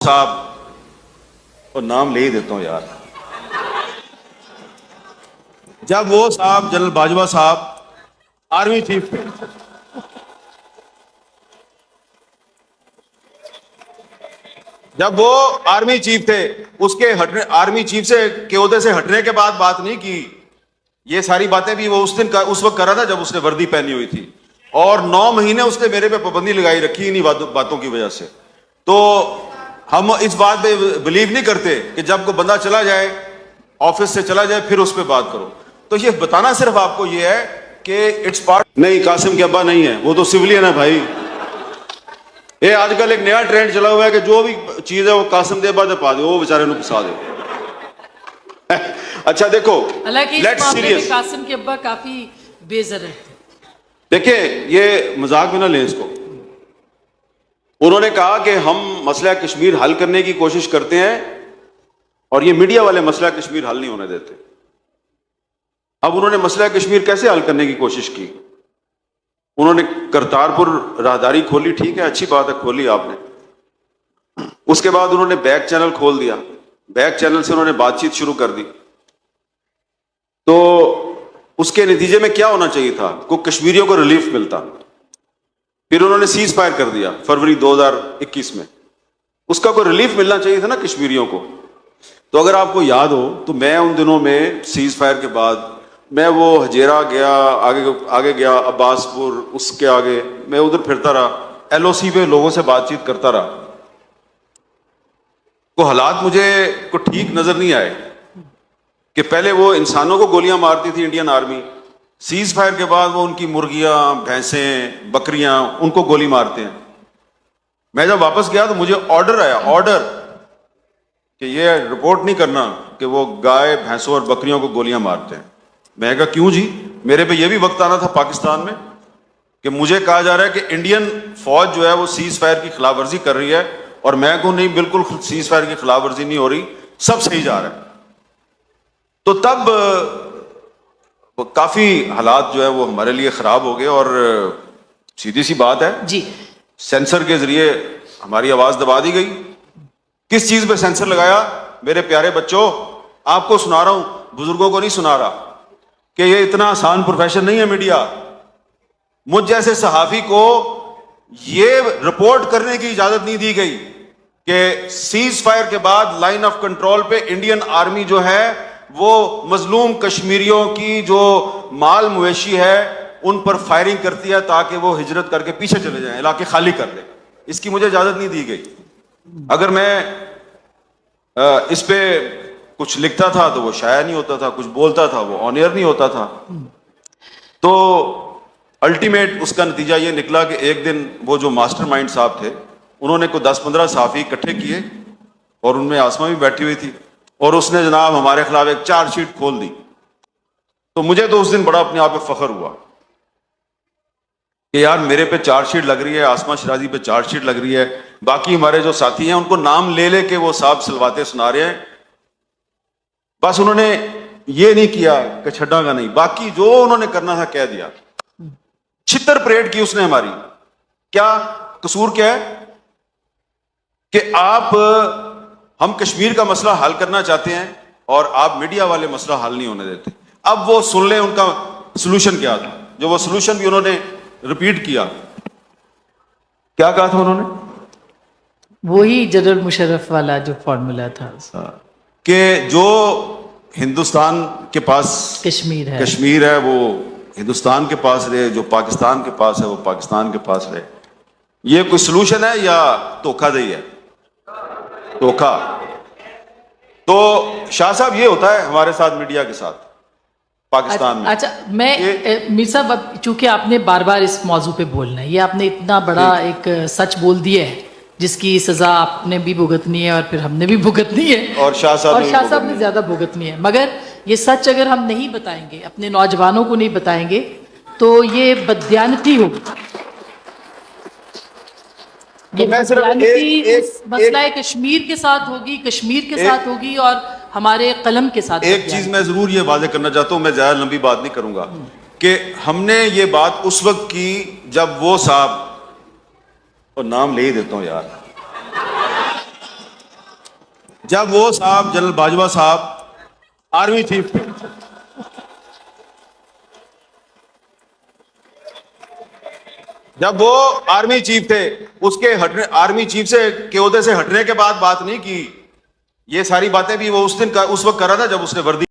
صاحب اور نام لے ہی دیتا ہوں یار. جب وہ صاحب جنرل باجوہ صاحب آرمی چیف تھے, جب وہ آرمی چیف تھے, اس کے ہٹنے, آرمی چیف سے کے عہدے سے ہٹنے کے بعد بات نہیں کی. یہ ساری باتیں بھی وہ اس وقت کر رہا تھا جب اس نے وردی پہنی ہوئی تھی, اور 9 مہینے اس نے میرے پہ پابندی لگائی رکھی انہیں باتوں کی وجہ سے. تو ہم اس بات پہ بلیو نہیں کرتے کہ جب کوئی بندہ چلا جائے, آفس سے چلا جائے, پھر اس پہ بات کرو. تو یہ بتانا صرف آپ کو یہ ہے کہ اٹس پارٹ. نہیں, قاسم کے ابا نہیں ہے, وہ تو سولین ہے بھائی. یہ آج کل ایک نیا ٹرینڈ چلا ہوا ہے کہ جو بھی چیز ہے وہ قاسم دے ابا دے پا دے, وہ بیچارے نو پسا دے. اچھا دیکھو, لیٹس سیریس. قاسم کے ابا کافی بے ضرر تھے. دیکھیں, یہ مذاق میں نہ لیں اس کو. انہوں نے کہا کہ ہم مسئلہ کشمیر حل کرنے کی کوشش کرتے ہیں, اور یہ میڈیا والے مسئلہ کشمیر حل نہیں ہونے دیتے. اب انہوں نے مسئلہ کشمیر کیسے حل کرنے کی کوشش کی؟ انہوں نے کرتارپور راہداری کھولی, ٹھیک ہے, اچھی بات ہے, کھولی آپ نے. اس کے بعد انہوں نے بیک چینل کھول دیا, بیک چینل سے انہوں نے بات چیت شروع کر دی. تو اس کے نتیجے میں کیا ہونا چاہیے تھا؟ کو کشمیریوں کو ریلیف ملتا. پھر انہوں نے سیز فائر کر دیا فروری 2021 میں. اس کا کوئی ریلیف ملنا چاہیے تھا نا کشمیریوں کو. تو اگر آپ کو یاد ہو تو میں ان دنوں میں سیز فائر کے بعد میں وہ ہجیرا گیا, آگے گیا عباس پور, اس کے آگے میں ادھر پھرتا رہا, ایل او سی پہ لوگوں سے بات چیت کرتا رہا. کو حالات مجھے کو ٹھیک نظر نہیں آئے کہ پہلے وہ انسانوں کو گولیاں مارتی تھی انڈین آرمی, سیز فائر کے بعد وہ ان کی مرغیاں, بھینسیں, بکریاں, ان کو گولی مارتے ہیں. میں جب واپس گیا تو مجھے آرڈر آیا, آرڈر کہ یہ رپورٹ نہیں کرنا کہ وہ گائے, بھینسوں اور بکریوں کو گولیاں مارتے ہیں. میں کہا کیوں جی, میرے پہ یہ بھی وقت آنا تھا پاکستان میں کہ مجھے کہا جا رہا ہے کہ انڈین فوج جو ہے وہ سیز فائر کی خلاف ورزی کر رہی ہے, اور میں کہوں نہیں, بالکل سیز فائر کی خلاف ورزی نہیں ہو رہی, سب صحیح جا رہا ہے. تو تب کافی حالات جو ہے وہ ہمارے لیے خراب ہو گئے, اور سیدھی سی بات ہے جی, سینسر کے ذریعے ہماری آواز دبا دی گئی. کس چیز پہ سینسر لگایا؟ میرے پیارے بچوں, آپ کو سنا رہا ہوں, بزرگوں کو نہیں سنا رہا, کہ یہ اتنا آسان پروفیشن نہیں ہے میڈیا. مجھ جیسے صحافی کو یہ رپورٹ کرنے کی اجازت نہیں دی گئی کہ سیز فائر کے بعد لائن آف کنٹرول پہ انڈین آرمی جو ہے وہ مظلوم کشمیریوں کی جو مال مویشی ہے ان پر فائرنگ کرتی ہے تاکہ وہ ہجرت کر کے پیچھے چلے جائیں, علاقے خالی کر دیں. اس کی مجھے اجازت نہیں دی گئی. اگر میں اس پہ کچھ لکھتا تھا تو وہ شائع نہیں ہوتا تھا, کچھ بولتا تھا وہ آن ایئر نہیں ہوتا تھا. تو الٹیمیٹ اس کا نتیجہ یہ نکلا کہ ایک دن وہ جو ماسٹر مائنڈ صاحب تھے, انہوں نے کوئی 10-15 صحافی اکٹھے کیے, اور ان میں آسمہ بھی بیٹھی ہوئی تھی, اور اس نے جناب ہمارے خلاف ایک چارج شیٹ کھول دی. تو مجھے تو اس دن بڑا اپنے آپ پہ فخر ہوا کہ یار میرے پہ چارج شیٹ لگ رہی ہے, آسمہ شرازی پہ چارج شیٹ لگ رہی ہے, باقی ہمارے جو ساتھی ہیں ان کو نام لے لے کے وہ صاحب سلواتے سنا رہے ہیں. بس انہوں نے یہ نہیں کیا کہ چھڈا گا نہیں, باقی جو انہوں نے کرنا تھا کہہ دیا. چھتر پریڈ کی اس نے ہماری. کیا قصور کیا ہے کہ آپ, ہم کشمیر کا مسئلہ حل کرنا چاہتے ہیں اور آپ میڈیا والے مسئلہ حل نہیں ہونے دیتے. اب وہ سن لیں ان کا سلوشن کیا تھا, جو وہ سلوشن بھی انہوں نے ریپیٹ کیا. کیا کہا تھا انہوں نے؟ وہی جنرل مشرف والا جو فارمولا تھا کہ جو ہندوستان کے پاس کشمیر ہے وہ ہندوستان کے پاس رہے, جو پاکستان کے پاس ہے وہ پاکستان کے پاس رہے. یہ کوئی سلوشن ہے یا دھوکہ دہی ہے؟ دھوکہ. تو شاہ صاحب یہ ہوتا ہے ہمارے ساتھ میڈیا کے ساتھ پاکستان میں. اچھا, میں میر صاحب, چونکہ آپ نے بار بار اس موضوع پہ بولنا ہے, یہ آپ نے اتنا بڑا ایک سچ بول دیا ہے جس کی سزا آپ نے بھی بھگتنی ہے اور پھر ہم نے بھی بھگتنی ہے, اور شاہ صاحب نے زیادہ بھگتنی ہے. مگر یہ سچ اگر ہم نہیں بتائیں گے, اپنے نوجوانوں کو نہیں بتائیں گے, تو یہ بددیانتی ہوگی. مسئلہ کشمیر کے ساتھ ہوگی, کشمیر کے ساتھ ہوگی, اور ہمارے قلم کے ساتھ. ایک چیز میں ضرور یہ واضح کرنا چاہتا ہوں, میں زیادہ لمبی بات نہیں کروں گا, کہ ہم نے یہ بات اس وقت کی جب وہ صاحب, اور نام لے ہی دیتا ہوں یار, جب وہ صاحب جنرل باجوہ صاحب آرمی چیف تھے, جب وہ آرمی چیف تھے, اس کے ہٹنے, آرمی چیف سے کے عہدے سے ہٹنے کے بعد بات نہیں کی. یہ ساری باتیں بھی وہ اس دن اس وقت کر رہا تھا جب اس نے وردی